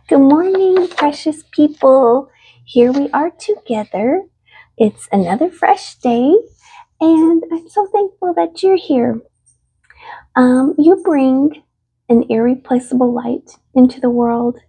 Good morning, precious people. Here we are together. It's another fresh day, and I'm so thankful that you're here. You bring an irreplaceable light into the world,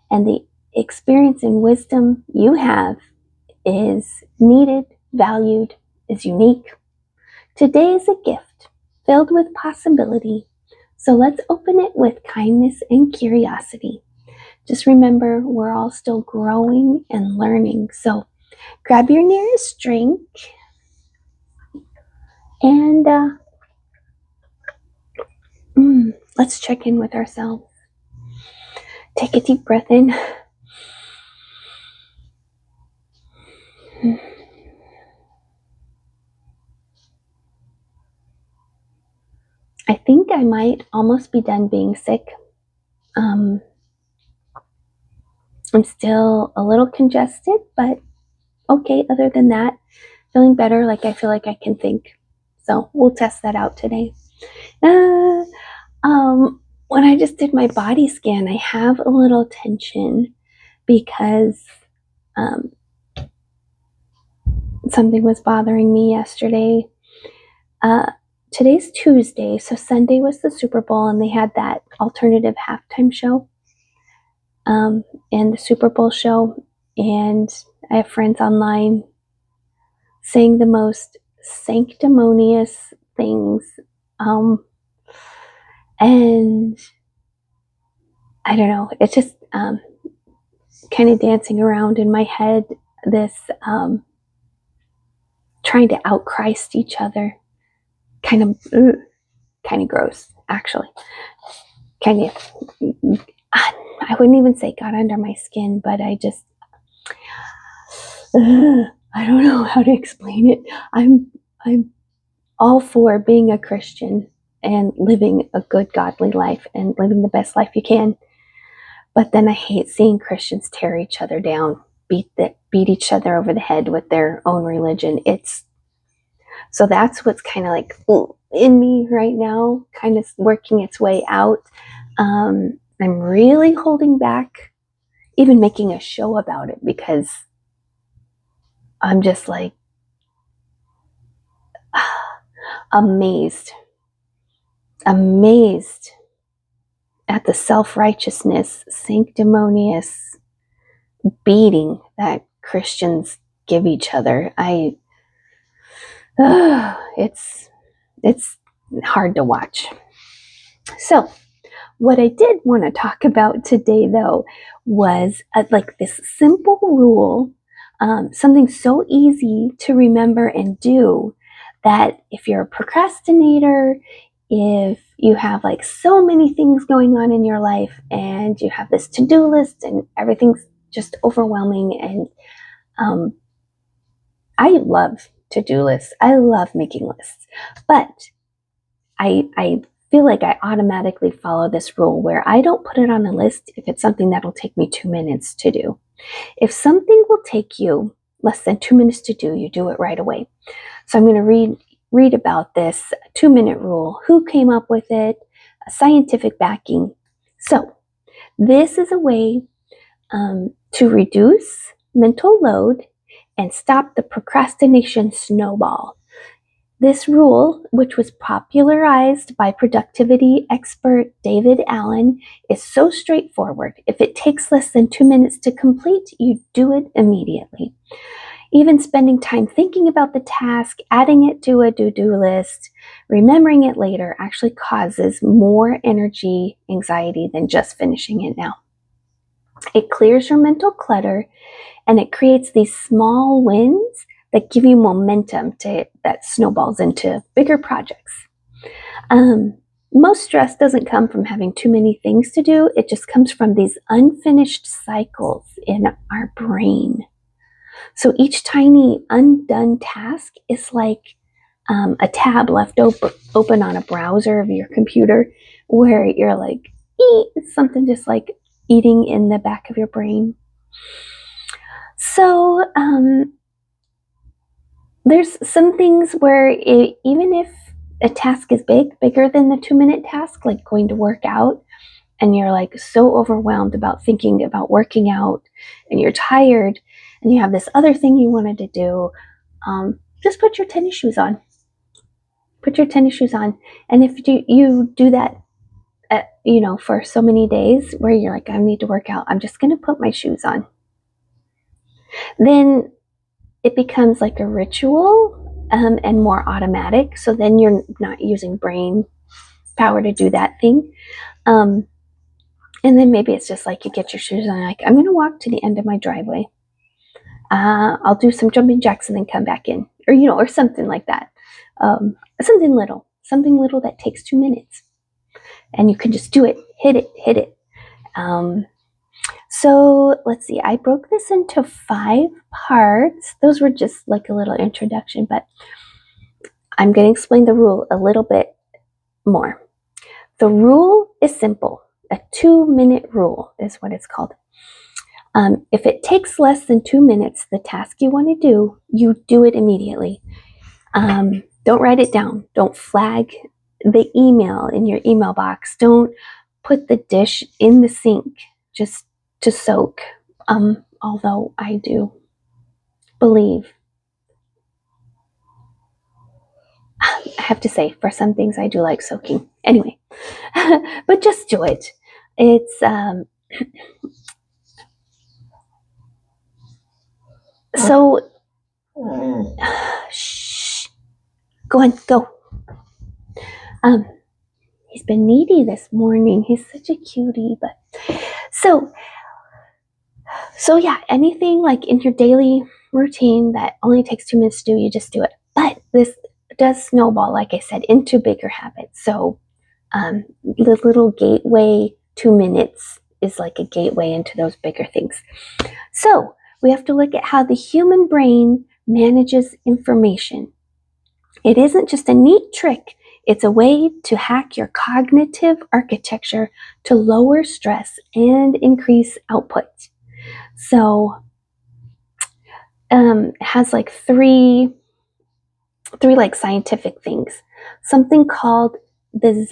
and the experience and wisdom you have is needed, valued, is unique. Today is a gift filled with possibility, so let's open it with kindness and curiosity. Just remember, we're all still growing and learning. So grab your nearest drink and let's check in with ourselves. Take a deep breath in. I think I might almost be done being sick. I'm still a little congested, but okay, other than that, feeling better, like I feel like I can think. So we'll test that out today. When I just did my body scan, I have a little tension because something was bothering me yesterday. Today's Tuesday, so Sunday was the Super Bowl, and they had that alternative halftime show and the Super Bowl show. And I have friends online saying the most sanctimonious things. And I don't know, it's just kind of dancing around in my head, this trying to out Christ each other. Kind of gross, actually. I wouldn't even say got under my skin, but I don't know how to explain it. I'm all for being a Christian and living a good, godly life and living the best life you can. But then I hate seeing Christians tear each other down, beat each other over the head with their own religion. So that's what's kind of like in me right now, kind of working its way out. I'm really holding back, even making a show about it, because I'm just like amazed at the self-righteousness, sanctimonious beating that Christians give each other. It's hard to watch. So what I did want to talk about today, though, was like this simple rule, something so easy to remember and do, that if you're a procrastinator, if you have like so many things going on in your life and you have this to-do list and everything's just overwhelming, and I love to-do lists. I love making lists, but I feel like I automatically follow this rule where I don't put it on a list if it's something that'll take me 2 minutes to do. If something will take you less than 2 minutes to do, you do it right away. So I'm going to read about this 2-minute rule, who came up with it, a scientific backing. So this is a way to reduce mental load and stop the procrastination snowball. This rule, which was popularized by productivity expert David Allen, is so straightforward. If it takes less than 2 minutes to complete, you do it immediately. Even spending time thinking about the task, adding it to a to-do list, remembering it later actually causes more energy, anxiety than just finishing it now. It clears your mental clutter, and it creates these small wins that give you momentum that snowballs into bigger projects. Most stress doesn't come from having too many things to do. It just comes from these unfinished cycles in our brain. So each tiny undone task is like a tab left open on a browser of your computer, where you're like, it's something just like eating in the back of your brain. So there's some things where even if a task is bigger than the 2-minute task, like going to work out, and you're like so overwhelmed about thinking about working out, and you're tired, and you have this other thing you wanted to do, just put your tennis shoes on. Put your tennis shoes on. And if you do that, for so many days where you're like, I need to work out, I'm just going to put my shoes on. Then it becomes like a ritual, and more automatic. So then you're not using brain power to do that thing. And then maybe it's just like you get your shoes on, like, I'm going to walk to the end of my driveway. I'll do some jumping jacks and then come back in, or something like that. Something little that takes 2 minutes, and you can just do it, hit it. So let's see, I broke this into 5 parts. Those were just like a little introduction, but I'm going to explain the rule a little bit more. The rule is simple. A 2-minute rule is what it's called. If it takes less than 2 minutes, the task you want to do, you do it immediately. Don't write it down. Don't flag the email in your email box. Don't put the dish in the sink just to soak. Although I do believe, I have to say, for some things I do like soaking. Anyway, but just do it. It's so shh. Go on, go. He's been needy this morning. He's such a cutie, but so yeah, anything like in your daily routine that only takes 2 minutes to do, you just do it. But this does snowball, like I said, into bigger habits. So the little gateway 2 minutes is like a gateway into those bigger things. So we have to look at how the human brain manages information. It isn't just a neat trick. It's a way to hack your cognitive architecture to lower stress and increase output. So it has like three like scientific things. Something called the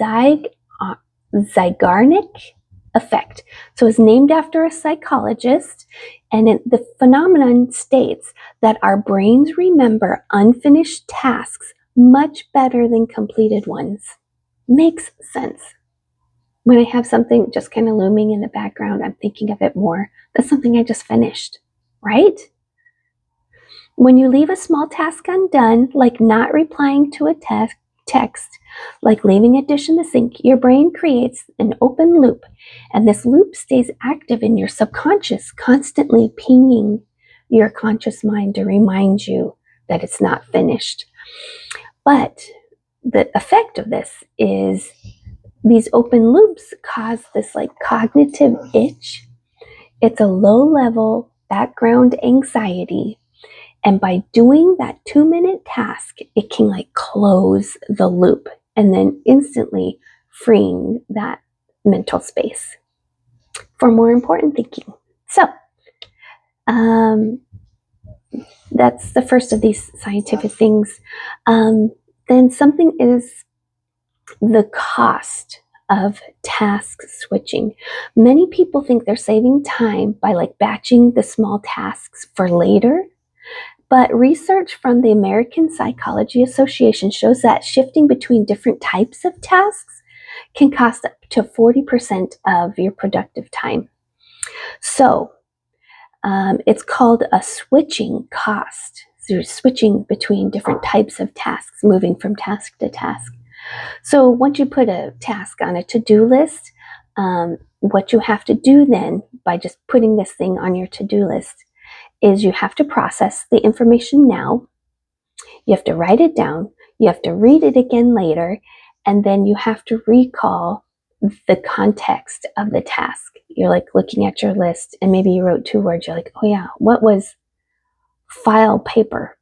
Zeigarnik effect. So it's named after a psychologist, and the phenomenon states that our brains remember unfinished tasks much better than completed ones. Makes sense. When I have something just kind of looming in the background, I'm thinking of it more. That's something I just finished, right? When you leave a small task undone, like not replying to a text, like leaving a dish in the sink, your brain creates an open loop, and this loop stays active in your subconscious, constantly pinging your conscious mind to remind you that it's not finished. But the effect of this is these open loops cause this like cognitive itch. It's a low-level background anxiety. And by doing that 2-minute task, it can like close the loop and then instantly freeing that mental space for more important thinking. So that's the first of these scientific things. Then something is the cost of task switching. Many people think they're saving time by like batching the small tasks for later. But research from the American Psychology Association shows that shifting between different types of tasks can cost up to 40% of your productive time. So it's called a switching cost. So you're switching between different types of tasks, moving from task to task. So once you put a task on a to-do list, what you have to do then by just putting this thing on your to-do list is you have to process the information now, you have to write it down, you have to read it again later, and then you have to recall the context of the task. You're like looking at your list and maybe you wrote 2 words. You're like, oh yeah, what was file paper?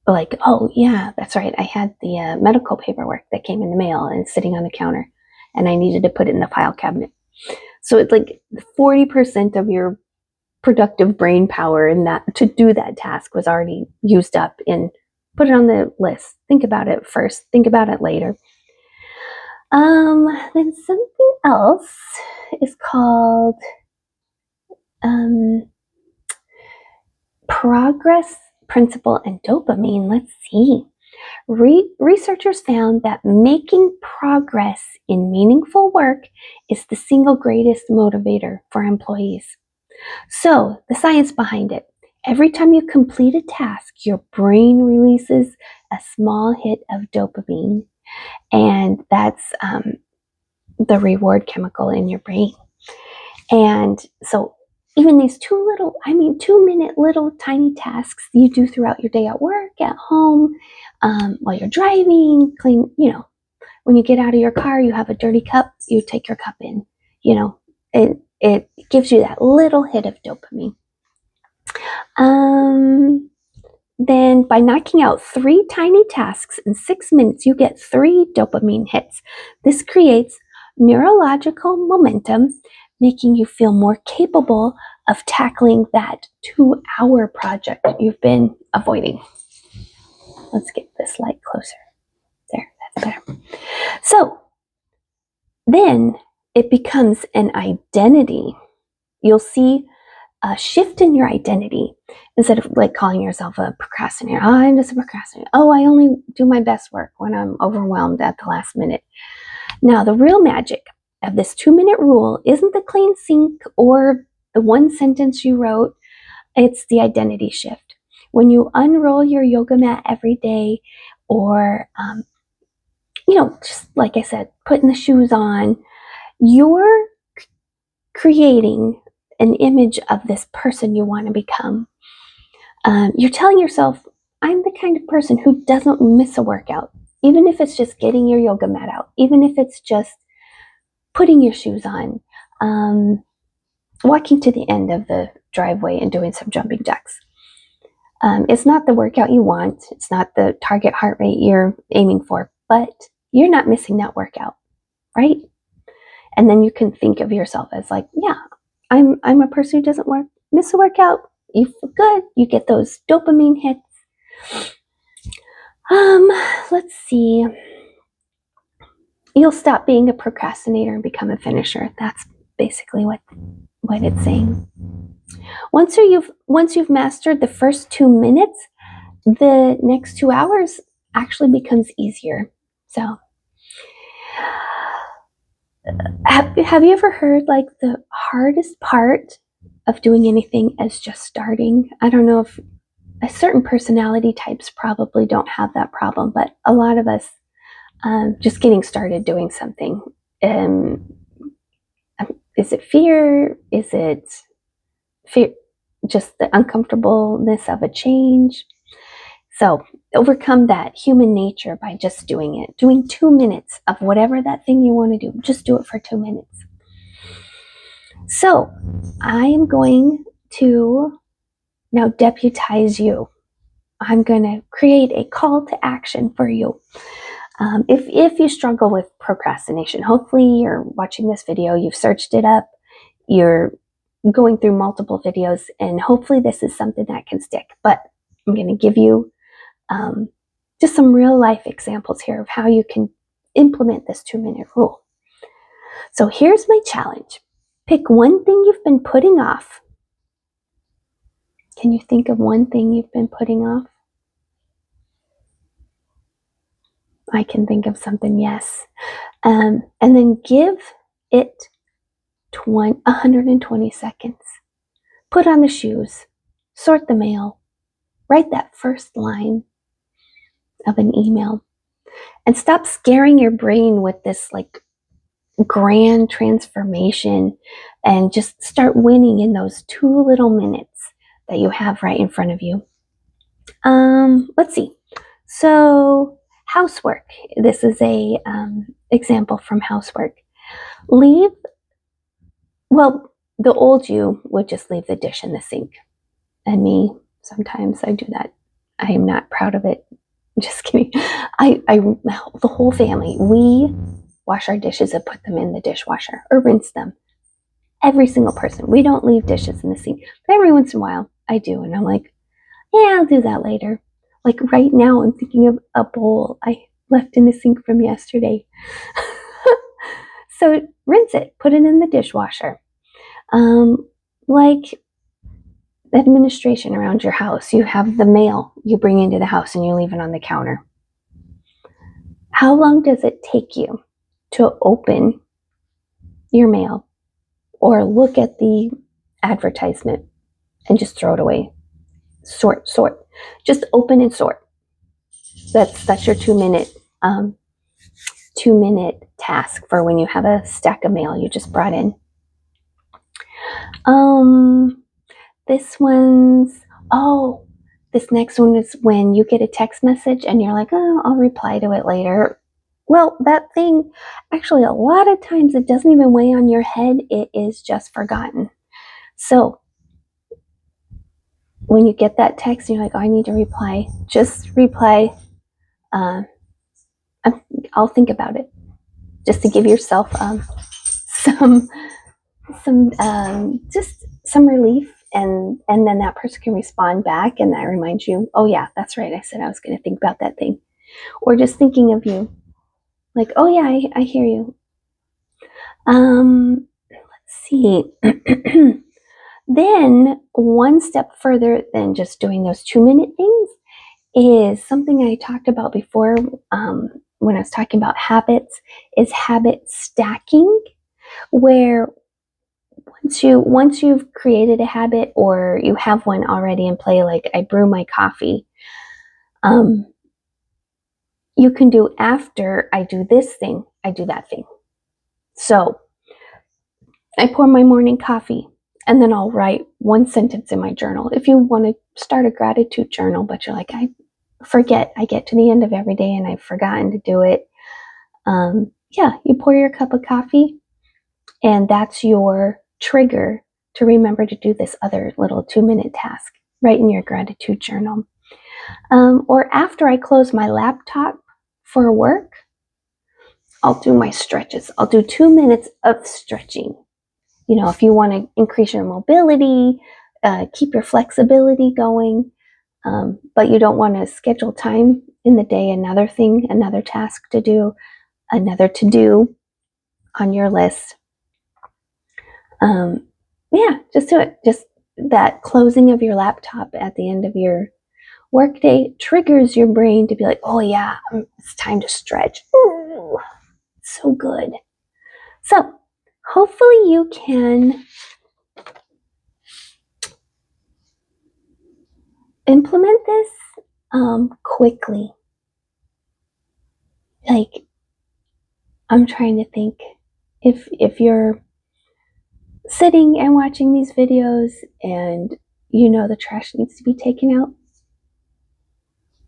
Like, oh yeah, that's right. I had the medical paperwork that came in the mail and it's sitting on the counter and I needed to put it in the file cabinet. So it's like 40% of your productive brain power in that to do that task was already used up in put it on the list. Think about it first. Think about it later. Then something else is called Progress Principle and Dopamine. Let's see. Researchers found that making progress in meaningful work is the single greatest motivator for employees. So, the science behind it. Every time you complete a task, your brain releases a small hit of dopamine, and that's the reward chemical in your brain. And so, even these 2-minute little tiny tasks you do throughout your day at work, at home, while you're driving, clean, when you get out of your car, you have a dirty cup, you take your cup in, it gives you that little hit of dopamine. Then by knocking out 3 tiny tasks in 6 minutes, you get 3 dopamine hits. This creates neurological momentum, making you feel more capable of tackling that 2-hour project you've been avoiding. Let's get this light closer. There, that's better. So then it becomes an identity. You'll see a shift in your identity. Instead of calling yourself a procrastinator. Oh, I'm just a procrastinator. Oh, I only do my best work when I'm overwhelmed at the last minute. Now, the real magic of this 2-minute rule isn't the clean sink or the one sentence you wrote. It's the identity shift. When you unroll your yoga mat every day, or, just like I said, putting the shoes on, you're creating an image of this person you want to become. You're telling yourself, I'm the kind of person who doesn't miss a workout, even if it's just getting your yoga mat out, even if it's just putting your shoes on, walking to the end of the driveway and doing some jumping jacks. It's not the workout you want. It's not the target heart rate you're aiming for, but you're not missing that workout, right? And then you can think of yourself as I'm a person who doesn't miss a workout. You feel good. You get those dopamine hits. Let's see. You'll stop being a procrastinator and become a finisher. That's basically what it's saying. Once you've mastered the first 2 minutes, the next 2 hours actually becomes easier. So, have you ever heard the hardest part of doing anything is just starting? I don't know if certain personality types probably don't have that problem, but a lot of us just getting started doing something. Is it fear? Is it fear? Just the uncomfortableness of a change? So overcome that human nature by just doing it. Doing 2 minutes of whatever that thing you want to do. Just do it for 2 minutes. So I am going to now deputize you. I'm going to create a call to action for you. If you struggle with procrastination, hopefully you're watching this video, you've searched it up, you're going through multiple videos, and hopefully this is something that can stick. But I'm going to give you just some real life examples here of how you can implement this 2-minute rule. So here's my challenge. Pick one thing you've been putting off. Can you think of one thing you've been putting off? I can think of something, yes. And then give it 120 seconds. Put on the shoes, sort the mail, write that first line of an email, and stop scaring your brain with this grand transformation, and just start winning in those 2 little minutes that you have right in front of you. Let's see. So housework. This is a example from housework. The old you would just leave the dish in the sink. And me, sometimes I do that. I am not proud of it. Just kidding. The whole family, we wash our dishes and put them in the dishwasher or rinse them. Every single person. We don't leave dishes in the sink. But every once in a while, I do. And I'm like, yeah, I'll do that later. Right now, I'm thinking of a bowl I left in the sink from yesterday. So rinse it, put it in the dishwasher. Like administration around your house, you have the mail you bring into the house and you leave it on the counter. How long does it take you to open your mail or look at the advertisement and just throw it away? Sort. Just open and sort. That's your 2 minute 2 minute task for when you have a stack of mail you just brought in. This next one is when you get a text message and you're like, oh, I'll reply to it later. Well, that thing, actually, a lot of times it doesn't even weigh on your head. It is just forgotten. So when you get that text, you're like, oh, I need to reply. Just reply. I'll think about it. Just to give yourself some just some relief, and then that person can respond back, and that reminds you, oh yeah, that's right, I said I was going to think about that thing. Or just thinking of you, like, oh yeah, I hear you. Let's see. Then one step further than just doing those 2-minute things is something I talked about before, when I was talking about habits, is habit stacking, where once you've created a habit or you have one already in play, like I brew my coffee, you can do, after I do this thing, I do that thing. So I pour my morning coffee and then I'll write one sentence in my journal. If you want to start a gratitude journal, but you're like, I forget, I get to the end of every day and I've forgotten to do it. You pour your cup of coffee and that's your trigger to remember to do this other little 2-minute task. Write in your gratitude journal. Or after I close my laptop for work, I'll do my stretches. I'll do 2 minutes of stretching. If you want to increase your mobility, keep your flexibility going, but you don't want to schedule time in the day, another thing, another task to do, another to do on your list. Just do it. Just that closing of your laptop at the end of your workday triggers your brain to be like, oh yeah, it's time to stretch. Ooh, so good. So hopefully you can implement this quickly. Like, I'm trying to think, if you're sitting and watching these videos and the trash needs to be taken out,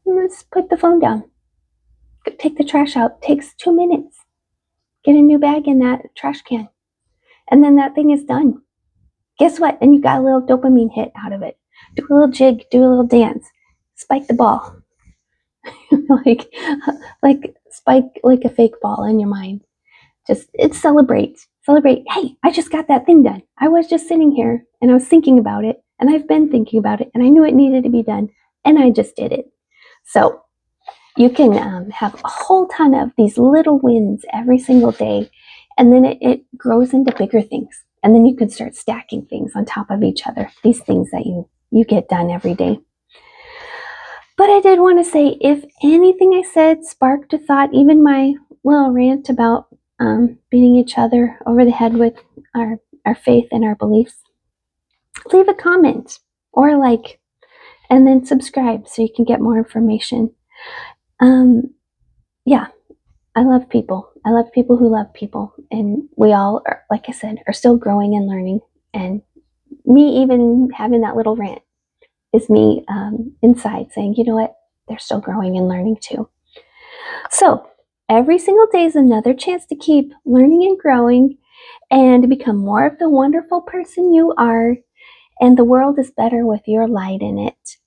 let's put the phone down. Take the trash out. It takes 2 minutes. Get a new bag in that trash can. And then that thing is done. Guess what? And you got a little dopamine hit out of it. Do a little jig, do a little dance, spike the ball. like spike like a fake ball in your mind. Celebrate. Hey, I just got that thing done. I was just sitting here and I was thinking about it, and I've been thinking about it, and I knew it needed to be done, and I just did it. So you can have a whole ton of these little wins every single day, and then it grows into bigger things, and then you can start stacking things on top of each other, these things that you get done every day. But I did want to say, if anything I said sparked a thought, even my little rant about beating each other over the head with our faith and our beliefs, leave a comment or like, and then subscribe so you can get more information. I love people. I love people who love people, and we all are, like I said, are still growing and learning. And me even having that little rant is me inside saying, you know what, they're still growing and learning too. So every single day is another chance to keep learning and growing and to become more of the wonderful person you are. And the world is better with your light in it.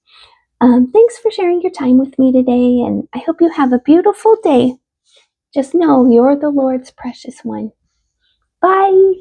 Thanks for sharing your time with me today, and I hope you have a beautiful day. Just know you're the Lord's precious one. Bye.